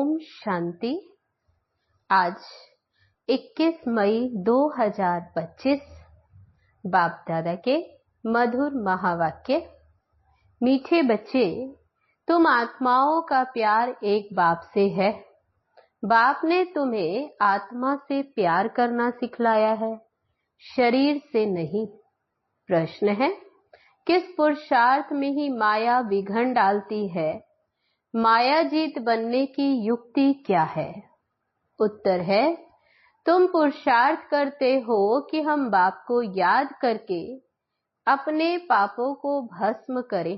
ओम शांति। आज 21 मई 2025 बाप दादा के मधुर महावाक्य। मीठे बच्चे, तुम आत्माओं का प्यार एक बाप से है। बाप ने तुम्हें आत्मा से प्यार करना सिखलाया है, शरीर से नहीं। प्रश्न है, किस पुरुषार्थ में ही माया विघन डालती है? माया जीत बनने की युक्ति क्या है? उत्तर है, तुम पुरुषार्थ करते हो कि हम बाप को याद करके अपने पापों को भस्म करें,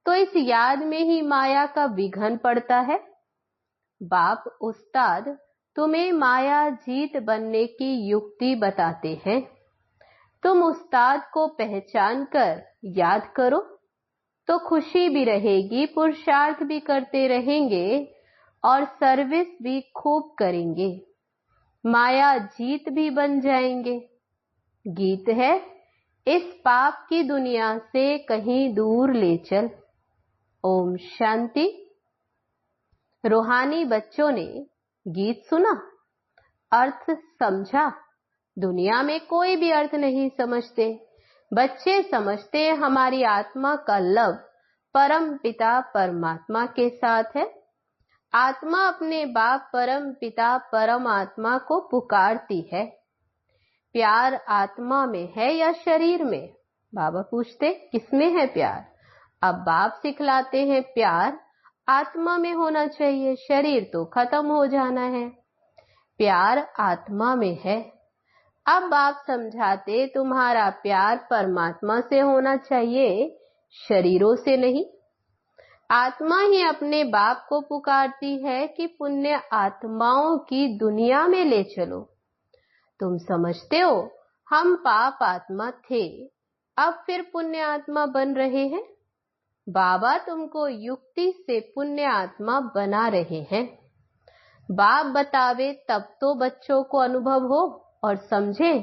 तो इस याद में ही माया का विघन पड़ता है। बाप उस्ताद तुम्हें माया जीत बनने की युक्ति बताते हैं। तुम उस्ताद को पहचान कर याद करो तो खुशी भी रहेगी, पुरुषार्थ भी करते रहेंगे और सर्विस भी खूब करेंगे, माया जीत भी बन जाएंगे। गीत है, इस पाप की दुनिया से कहीं दूर ले चल। ओम शांति। रूहानी बच्चों ने गीत सुना, अर्थ समझा। दुनिया में कोई भी अर्थ नहीं समझते। बच्चे समझते हैं हमारी आत्मा का लव परम पिता परमात्मा के साथ है। आत्मा अपने बाप परम पिता परमात्मा को पुकारती है। प्यार आत्मा में है या शरीर में? बाबा पूछते किसमें है प्यार? अब बाप सिखलाते हैं प्यार आत्मा में होना चाहिए, शरीर तो खत्म हो जाना है। प्यार आत्मा में है। अब आप समझाते तुम्हारा प्यार परमात्मा से होना चाहिए, शरीरों से नहीं। आत्मा ही अपने बाप को पुकारती है कि पुण्य आत्माओं की दुनिया में ले चलो। तुम समझते हो हम पाप आत्मा थे, अब फिर पुण्य आत्मा बन रहे हैं। बाबा तुमको युक्ति से पुण्य आत्मा बना रहे हैं। बाप बतावे तब तो बच्चों को अनुभव हो और समझे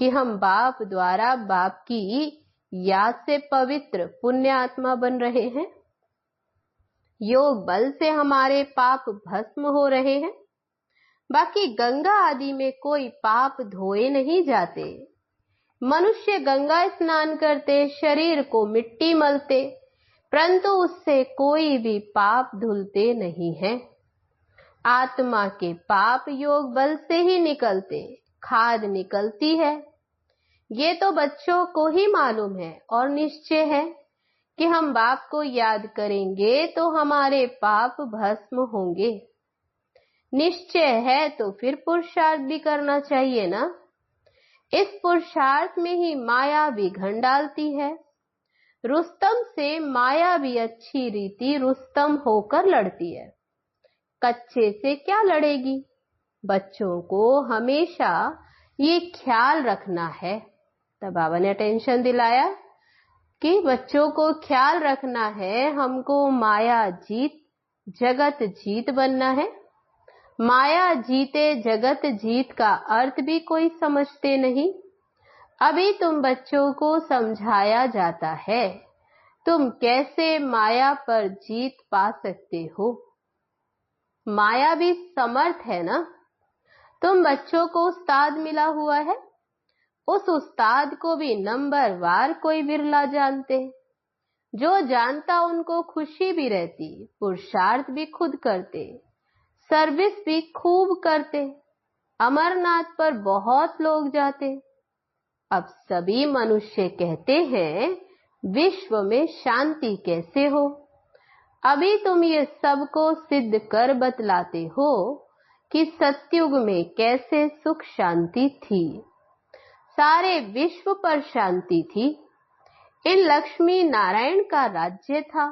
कि हम बाप द्वारा बाप की याद से पवित्र पुण्य आत्मा बन रहे हैं। योग बल से हमारे पाप भस्म हो रहे हैं। बाकी गंगा आदि में कोई पाप धोए नहीं जाते। मनुष्य गंगा स्नान करते, शरीर को मिट्टी मलते, परंतु उससे कोई भी पाप धुलते नहीं है। आत्मा के पाप योग बल से ही निकलते, खाद निकलती है। ये तो बच्चों को ही मालूम है और निश्चय है कि हम बाप को याद करेंगे तो हमारे पाप भस्म होंगे। निश्चय है तो फिर पुरुषार्थ भी करना चाहिए ना। इस पुरुषार्थ में ही माया विघन डालती है। रुस्तम से माया भी अच्छी रीति रुस्तम होकर लड़ती है, कच्चे से क्या लड़ेगी? बच्चों को हमेशा ये ख्याल रखना है। तब बाबा ने अटेंशन दिलाया कि बच्चों को ख्याल रखना है, हमको माया जीत जगत जीत बनना है। माया जीते जगत जीत का अर्थ भी कोई समझते नहीं। अभी तुम बच्चों को समझाया जाता है तुम कैसे माया पर जीत पा सकते हो। माया भी समर्थ है ना। तुम बच्चों को उस्ताद मिला हुआ है, उस उस्ताद को भी नंबर वार कोई विरला जानते। जो जानता उनको खुशी भी रहती, पुरुषार्थ भी खुद करते, सर्विस भी खूब करते। अमरनाथ पर बहुत लोग जाते। अब सभी मनुष्य कहते हैं विश्व में शांति कैसे हो। अभी तुम ये सबको सिद्ध कर बतलाते हो कि सतयुग में कैसे सुख शांति थी, सारे विश्व पर शांति थी। इन लक्ष्मी नारायण का राज्य था,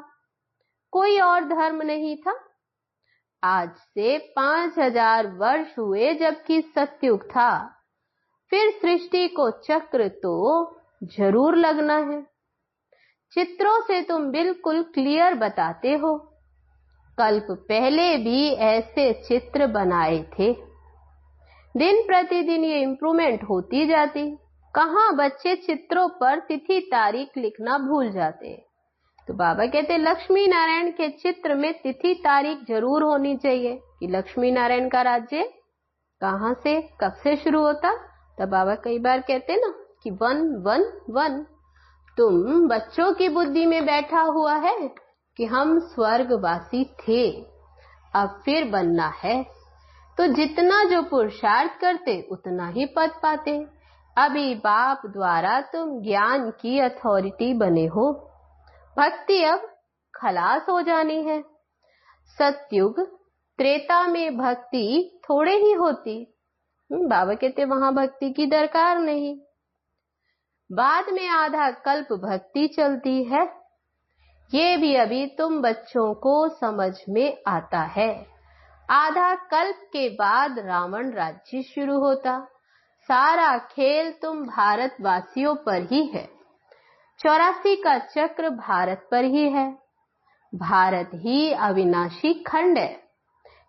कोई और धर्म नहीं था। आज से 5000 वर्ष हुए जबकि सतयुग था। फिर सृष्टि को चक्र तो जरूर लगना है। चित्रों से तुम बिल्कुल क्लियर बताते हो। कल्प पहले भी ऐसे चित्र बनाए थे। दिन प्रतिदिन ये इम्प्रूवमेंट होती जाती। कहाँ बच्चे चित्रों पर तिथि तारीख लिखना भूल जाते। तो बाबा कहते लक्ष्मी नारायण के चित्र में तिथि तारीख जरूर होनी चाहिए कि लक्ष्मी नारायण का राज्य कहाँ से कब से शुरू होता। तब बाबा कई बार कहते ना कि 111 तुम बच्चों की बुद्धि में बैठा हुआ है कि हम स्वर्गवासी थे, अब फिर बनना है। तो जितना जो पुरुषार्थ करते उतना ही पद पाते। अभी बाप द्वारा तुम ज्ञान की अथॉरिटी बने हो। भक्ति अब खलास हो जानी है। सतयुग त्रेता में भक्ति थोड़े ही होती। बाबा कहते वहां भक्ति की दरकार नहीं। बाद में आधा कल्प भक्ति चलती है। ये भी अभी तुम बच्चों को समझ में आता है। आधा कल्प के बाद रावण राज्य शुरू होता। सारा खेल तुम भारतवासियों पर ही है। 84 का चक्र भारत पर ही है। भारत ही अविनाशी खंड है।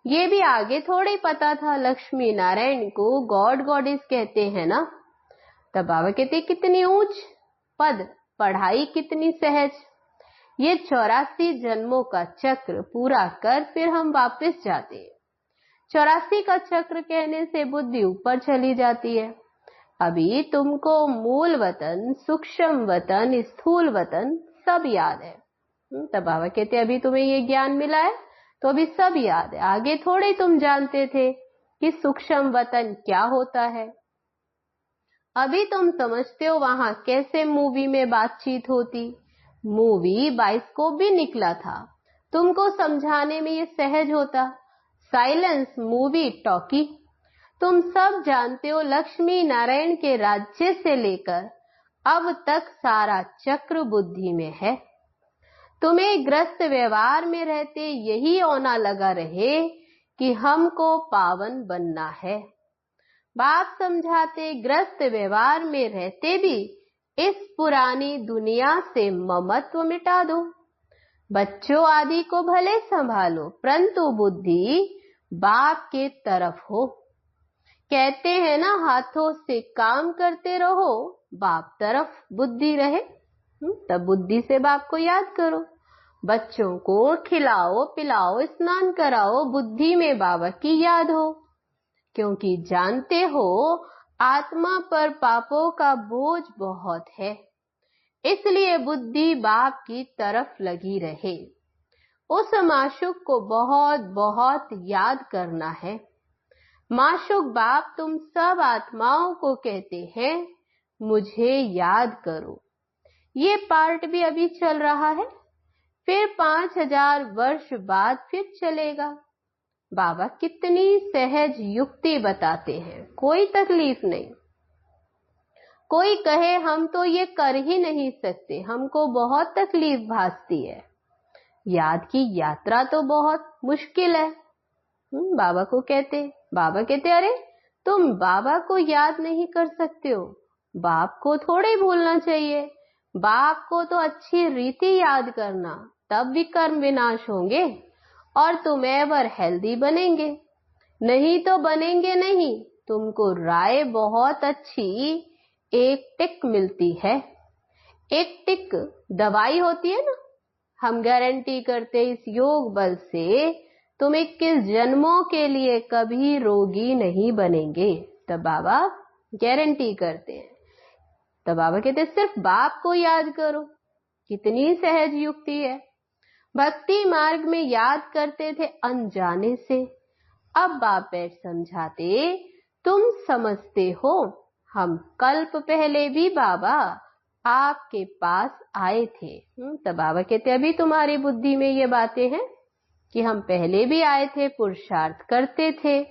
ये भी आगे थोड़े पता था। लक्ष्मी नारायण को गॉड गॉडेस कहते हैं ना। तब बाबा कहते कितनी ऊंच पद, पढ़ाई कितनी सहज। ये 84 जन्मों का चक्र पूरा कर फिर हम वापस जाते हैं। 84 का चक्र कहने से बुद्धि ऊपर चली जाती है। अभी तुमको मूल वतन, सूक्ष्म वतन, स्थूल वतन सब याद है। तब बाबा कहते अभी तुम्हें ये ज्ञान मिला है तो अभी सब याद है। आगे थोड़े तुम जानते थे कि सूक्ष्म वतन क्या होता है। अभी तुम समझते हो वहां कैसे मूवी में बातचीत होती। मूवी बाइस्कोप भी निकला था। तुमको समझाने में ये सहज होता। Silence movie talkie. तुम सब जानते हो लक्ष्मी नारायण के राज्य से लेकर अब तक सारा चक्र बुद्धि में है। तुम्हें ग्रस्त व्यवहार में रहते यही औना लगा रहे कि हमको पावन बनना है। बाप समझाते ग्रस्त व्यवहार में रहते भी इस पुरानी दुनिया से ममत्व मिटा दो। बच्चों आदि को भले संभालो परंतु बुद्धि बाप के तरफ हो। कहते हैं ना हाथों से काम करते रहो, बाप तरफ बुद्धि रहे। तब बुद्धि से बाप को याद करो। बच्चों को खिलाओ पिलाओ स्नान कराओ, बुद्धि में बाबा की याद हो। क्योंकि जानते हो आत्मा पर पापों का बोझ बहुत है, इसलिए बुद्धि बाप की तरफ लगी रहे। उस माशूक को बहुत बहुत याद करना है। माशूक बाप तुम सब आत्माओं को कहते हैं मुझे याद करो। ये पार्ट भी अभी चल रहा है, फिर 5000 वर्ष बाद फिर चलेगा। बाबा कितनी सहज युक्ति बताते हैं, कोई तकलीफ नहीं। कोई कहे हम तो ये कर ही नहीं सकते, हमको बहुत तकलीफ भासती है, याद की यात्रा तो बहुत मुश्किल है। बाबा को कहते, बाबा कहते अरे तुम बाबा को याद नहीं कर सकते हो, बाप को थोड़े भूलना चाहिए। बाप को तो अच्छी रीति याद करना, तब भी कर्म विनाश होंगे और तुम एवर हेल्दी बनेंगे। नहीं तो बनेंगे नहीं। तुमको राय बहुत अच्छी एक टिक मिलती है। एक टिक दवाई होती है ना। हम गारंटी करते इस योग बल से तुम 21 जन्मों के लिए कभी रोगी नहीं बनेंगे। तब बाबा गारंटी करते हैं। तब बाबा कहते सिर्फ बाप को याद करो। कितनी सहज युक्ति है। भक्ति मार्ग में याद करते थे अनजाने से, अब बाप बैठ समझाते तुम समझते हो। हम कल्प पहले भी बाबा आपके पास आए थे। तब बाबा कहते अभी तुम्हारी बुद्धि में ये बातें हैं कि हम पहले भी आए थे, पुरुषार्थ करते थे,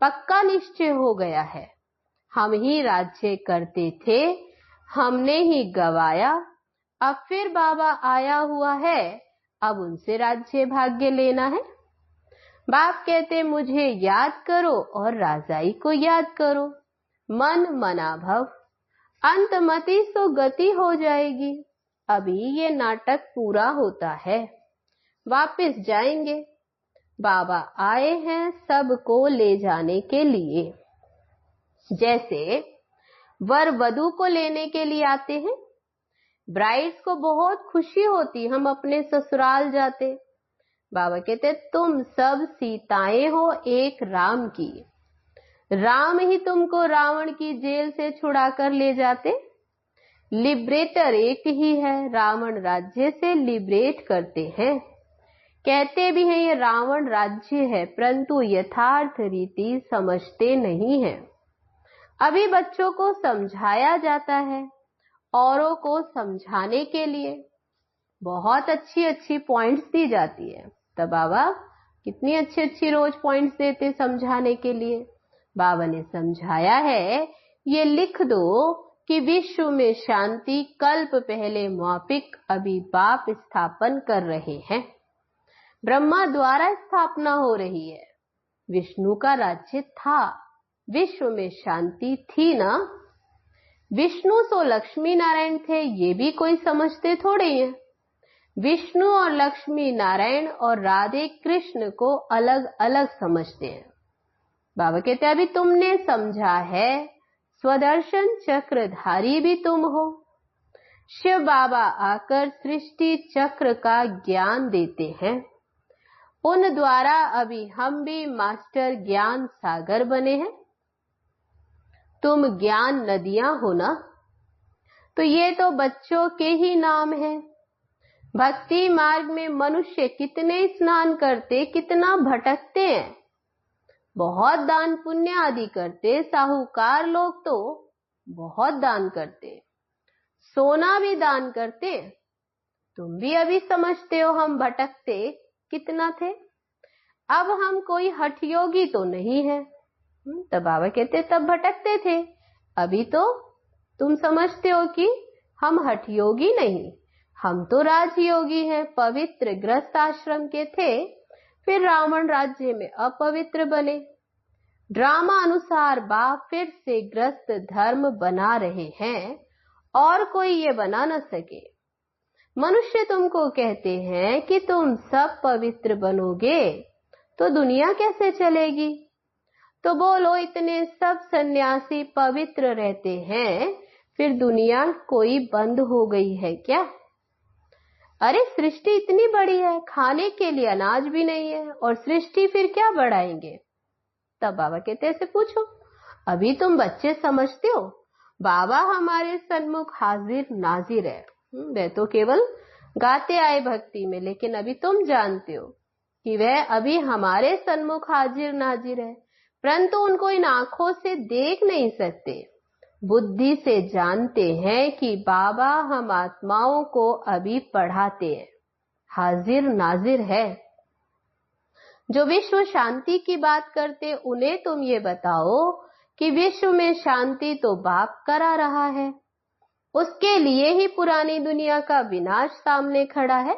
पक्का निश्चय हो गया है। हम ही राज्य करते थे, हमने ही गवाया, अब फिर बाबा आया हुआ है, अब उनसे राज्य भाग्य लेना है। बाप कहते मुझे याद करो और राजाई को याद करो। मन मना भव, अंतमति सो गति हो जाएगी। अभी ये नाटक पूरा होता है, वापस जाएंगे। बाबा आए हैं सबको ले जाने के लिए। जैसे वर वधू को लेने के लिए आते हैं, ब्राइड्स को बहुत खुशी होती हम अपने ससुराल जाते। बाबा कहते तुम सब सीताएं हो एक राम की, राम ही तुमको रावण की जेल से छुड़ा कर ले जाते। लिबरेटर एक ही है, रावण राज्य से लिबरेट करते हैं। कहते भी हैं ये रावण राज्य है, परंतु यथार्थ रीति समझते नहीं है। अभी बच्चों को समझाया जाता है, औरों को समझाने के लिए बहुत अच्छी अच्छी पॉइंट्स दी जाती है। तब बाबा कितनी अच्छी अच्छी रोज पॉइंट्स देते समझाने के लिए। बाबा ने समझाया है, ये लिख दो कि विश्व में शांति कल्प पहले मौपिक अभी बाप स्थापन कर रहे हैं। ब्रह्मा द्वारा स्थापना हो रही है। विष्णु का राज्य था, विश्व में शांति थी ना। विष्णु तो लक्ष्मी नारायण थे, ये भी कोई समझते थोड़े ही है। विष्णु और लक्ष्मी नारायण और राधे कृष्ण को अलग अलग समझते हैं। बाबा कहते अभी तुमने समझा है, स्वदर्शन चक्रधारी भी तुम हो। शिव बाबा आकर सृष्टि चक्र का ज्ञान देते हैं। उन द्वारा अभी हम भी मास्टर ज्ञान सागर बने हैं। तुम ज्ञान नदियां हो ना। तो ये तो बच्चों के ही नाम है। भक्ति मार्ग में मनुष्य कितने स्नान करते, कितना भटकते हैं, बहुत दान पुण्य आदि करते। साहूकार लोग तो बहुत दान करते, सोना भी दान करते। तुम भी अभी समझते हो हम भटकते कितना थे। अब हम कोई हठयोगी तो नहीं है। तब बाबा कहते तब भटकते थे, अभी तो तुम समझते हो कि हम हठयोगी नहीं, हम तो राजयोगी हैं। पवित्र ग्रस्त आश्रम के थे, फिर रावण राज्य में अपवित्र बने। ड्रामा अनुसार बाप फिर से ग्रस्त धर्म बना रहे हैं और कोई ये बना न सके। मनुष्य तुमको कहते हैं कि तुम सब पवित्र बनोगे तो दुनिया कैसे चलेगी। तो बोलो इतने सब सन्यासी पवित्र रहते हैं, फिर दुनिया कोई बंद हो गई है क्या। अरे सृष्टि इतनी बड़ी है, खाने के लिए अनाज भी नहीं है और सृष्टि फिर क्या बढ़ाएंगे। तब बाबा कहते ऐसे पूछो, अभी तुम बच्चे समझते हो बाबा हमारे सन्मुख हाजिर नाजिर है। वे तो केवल गाते आए भक्ति में, लेकिन अभी तुम जानते हो कि वह अभी हमारे सन्मुख हाजिर नाजिर है, परंतु उनको इन आंखों से देख नहीं सकते। बुद्धि से जानते हैं कि बाबा हम आत्माओं को अभी पढ़ाते हैं, हाजिर नाजिर है। जो विश्व शांति की बात करते उन्हें तुम ये बताओ कि विश्व में शांति तो बाप करा रहा है, उसके लिए ही पुरानी दुनिया का विनाश सामने खड़ा है।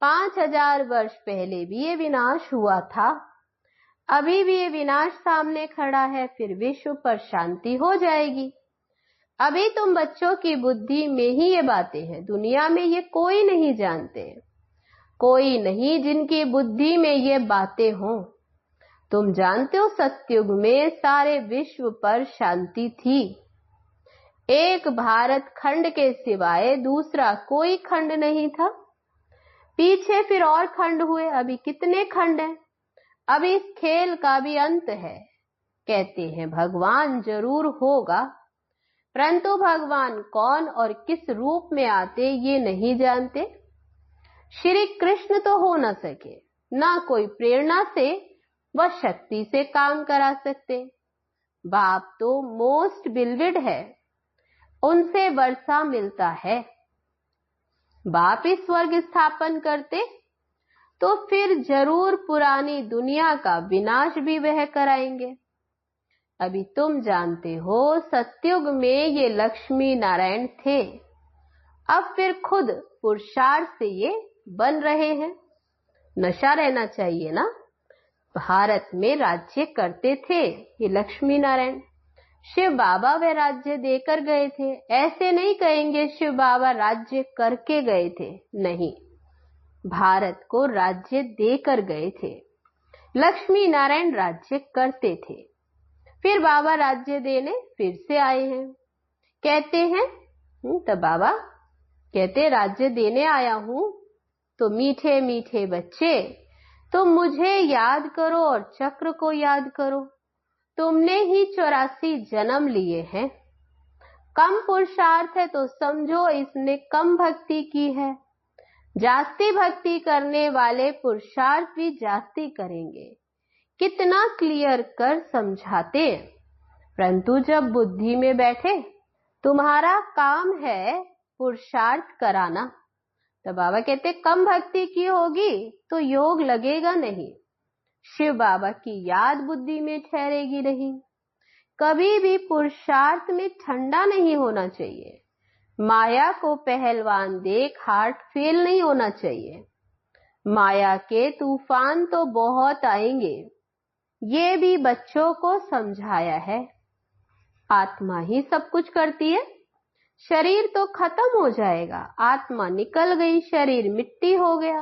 5000 वर्ष पहले भी ये विनाश हुआ था, अभी भी ये विनाश सामने खड़ा है, फिर विश्व पर शांति हो जाएगी। अभी तुम बच्चों की बुद्धि में ही ये बातें हैं, दुनिया में ये कोई नहीं जानते, कोई नहीं जिनकी बुद्धि में ये बातें हों। तुम जानते हो सतयुग में सारे विश्व पर शांति थी। एक भारत खंड के सिवाय दूसरा कोई खंड नहीं था। पीछे फिर और खंड हुए, अभी कितने खंड हैं। अभी इस खेल का भी अंत है। कहते हैं भगवान जरूर होगा, परंतु भगवान कौन और किस रूप में आते ये नहीं जानते। श्री कृष्ण तो हो न सके, ना कोई प्रेरणा से व शक्ति से काम करा सकते। बाप तो मोस्ट बिलविड है, उनसे वर्षा मिलता है। बाप ही स्वर्ग स्थापन करते तो फिर जरूर पुरानी दुनिया का विनाश भी वह कराएंगे। अभी तुम जानते हो सतयुग में ये लक्ष्मी नारायण थे, अब फिर खुद पुरुषार्थ से ये बन रहे हैं। नशा रहना चाहिए ना। भारत में राज्य करते थे ये लक्ष्मी नारायण, शिव बाबा वे राज्य देकर गए थे। ऐसे नहीं कहेंगे शिव बाबा राज्य करके गए थे, नहीं, भारत को राज्य देकर गए थे। लक्ष्मी नारायण राज्य करते थे, फिर बाबा राज्य देने फिर से आए हैं। कहते हैं तब बाबा कहते राज्य देने आया हूं तो मीठे मीठे बच्चे तुम मुझे याद करो और चक्र को याद करो। तुमने ही 84 जन्म लिए हैं। कम पुरुषार्थ है तो समझो इसने कम भक्ति की है। जास्ती भक्ति करने वाले पुरुषार्थ भी जास्ती करेंगे। कितना क्लियर कर समझाते, परंतु जब बुद्धि में बैठे तुम्हारा काम है पुरुषार्थ कराना। तो बाबा कहते कम भक्ति की होगी तो योग लगेगा नहीं, शिव बाबा की याद बुद्धि में ठहरेगी नहीं। कभी भी पुरुषार्थ में ठंडा नहीं होना चाहिए। माया को पहलवान देख हार्ट फेल नहीं होना चाहिए। माया के तूफान तो बहुत आएंगे, ये भी बच्चों को समझाया है। आत्मा ही सब कुछ करती है। शरीर तो खत्म हो जाएगा, आत्मा निकल गई, शरीर मिट्टी हो गया,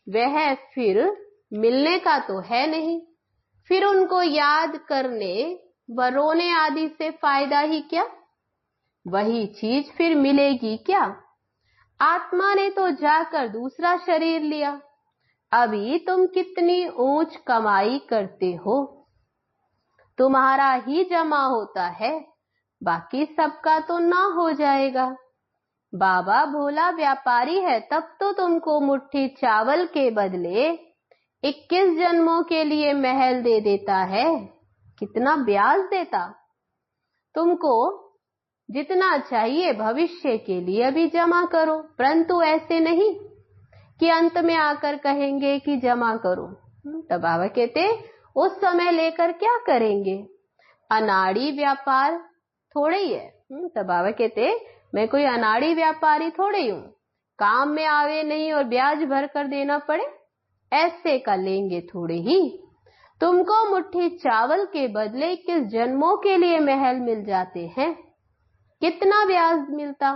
वह फिर मिलने का तो है नहीं। फिर उनको याद करने व रोने आदि से फायदा ही क्या? वही चीज फिर मिलेगी क्या? आत्मा ने तो जाकर दूसरा शरीर लिया। अभी तुम कितनी ऊंच कमाई करते हो, तुम्हारा ही जमा होता है, बाकी सबका तो ना हो जाएगा। बाबा भोला व्यापारी है, तब तो तुमको मुट्ठी चावल के बदले 21 जन्मों के लिए महल दे देता है। कितना ब्याज देता। तुमको जितना चाहिए भविष्य के लिए अभी जमा करो, परंतु ऐसे नहीं कि अंत में आकर कहेंगे कि जमा करो। तब बाबा कहते उस समय लेकर क्या करेंगे? अनाड़ी व्यापार थोड़े ही है। तब बाबा कहते मैं कोई अनाड़ी व्यापारी थोड़े ही हूं, काम में आवे नहीं और ब्याज भर कर देना पड़े, ऐसे का लेंगे थोड़े ही। तुमको मुट्ठी चावल के बदले 21 जन्मों के लिए महल मिल जाते हैं, कितना ब्याज मिलता।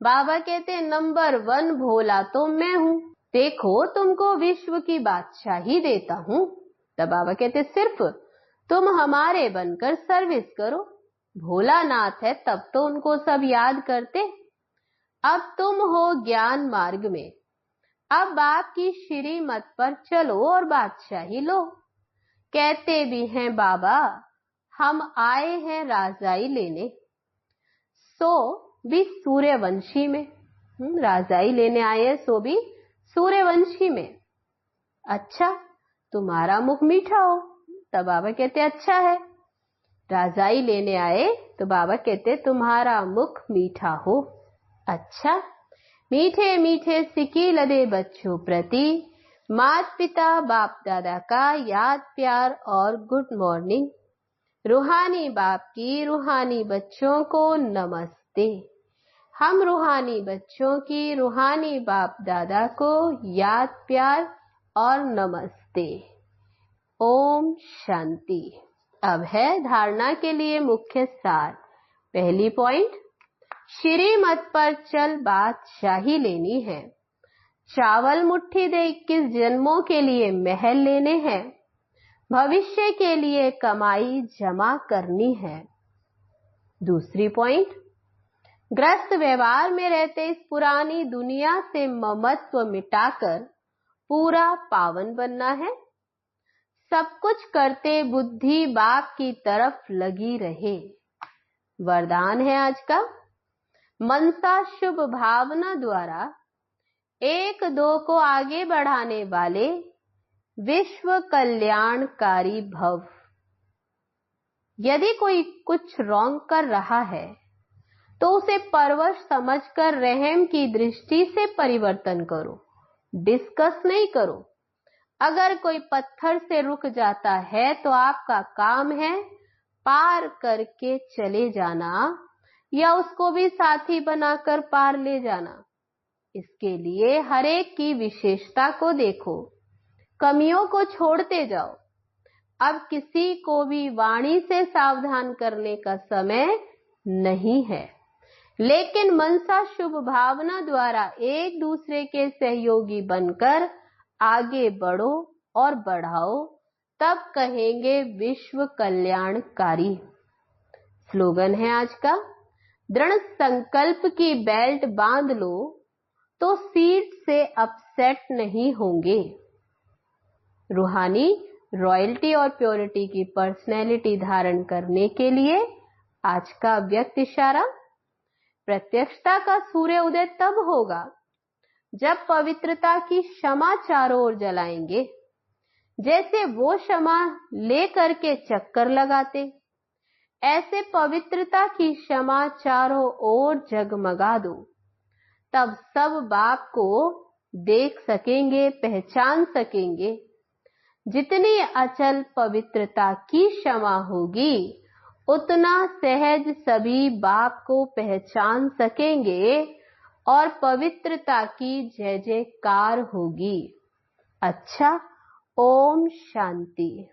बाबा कहते नंबर 1 भोला तो मैं हूं, देखो तुमको विश्व की बादशाही देता हूं। तब बाबा कहते सिर्फ तुम हमारे बनकर सर्विस करो। भोलानाथ है तब तो उनको सब याद करते। अब तुम हो ज्ञान मार्ग में, अब आपकी श्रीमत पर चलो और बादशाही लो। कहते भी हैं बाबा हम आए हैं राजाई लेने, सो भी सूर्यवंशी में। राजाई लेने आए हैं सो भी सूर्यवंशी में। अच्छा तुम्हारा मुख मीठा हो। तब बाबा कहते अच्छा है। राजाई लेने आए तो बाबा कहते तुम्हारा मुख मीठा हो। अच्छा मीठे मीठे सिक्की लदे बच्चों प्रति माता पिता बाप दादा का याद प्यार और गुड मॉर्निंग। रूहानी बाप की रूहानी बच्चों को नमस्ते। हम रूहानी बच्चों की रूहानी बाप दादा को याद प्यार और नमस्ते। ओम शांति। अब है धारणा के लिए मुख्य सार। पहली पॉइंट, श्रीमत पर चल बादशाही लेनी है। चावल मुट्ठी दे 21 जन्मों के लिए महल लेने हैं। भविष्य के लिए कमाई जमा करनी है। दूसरी पॉइंट, ग्रस्त व्यवहार में रहते इस पुरानी दुनिया से ममत्व मिटाकर पूरा पावन बनना है। सब कुछ करते बुद्धि बाप की तरफ लगी रहे। वरदान है आज का, मनसा शुभ भावना द्वारा 1-2 को आगे बढ़ाने वाले विश्व कल्याणकारी भव। यदि कोई कुछ रॉन्ग कर रहा है तो उसे परवश समझकर रहम की दृष्टि से परिवर्तन करो, डिस्कस नहीं करो। अगर कोई पत्थर से रुक जाता है तो आपका काम है पार करके चले जाना या उसको भी साथी बनाकर पार ले जाना। इसके लिए हर एक की विशेषता को देखो, कमियों को छोड़ते जाओ। अब किसी को भी वाणी से सावधान करने का समय नहीं है, लेकिन मनसा शुभ भावना द्वारा एक दूसरे के सहयोगी बनकर आगे बढ़ो और बढ़ाओ, तब कहेंगे विश्व कल्याणकारी। स्लोगन है आज का, दृढ़ संकल्प की बेल्ट बांध लो तो सीट से अपसेट नहीं होंगे। रूहानी रॉयल्टी और प्योरिटी की पर्सनैलिटी धारण करने के लिए आज का व्यक्त इशारा। प्रत्यक्षता का सूर्य उदय तब होगा जब पवित्रता की क्षमा चारों ओर जलाएंगे, जैसे वो क्षमा लेकर के चक्कर लगाते, ऐसे पवित्रता की क्षमा चारों ओर जगमगा दो। तब सब बाप को देख सकेंगे, पहचान सकेंगे। जितनी अचल पवित्रता की क्षमा होगी उतना सहज सभी बाप को पहचान सकेंगे और पवित्रता की जय जयकार होगी। अच्छा, ओम शांति।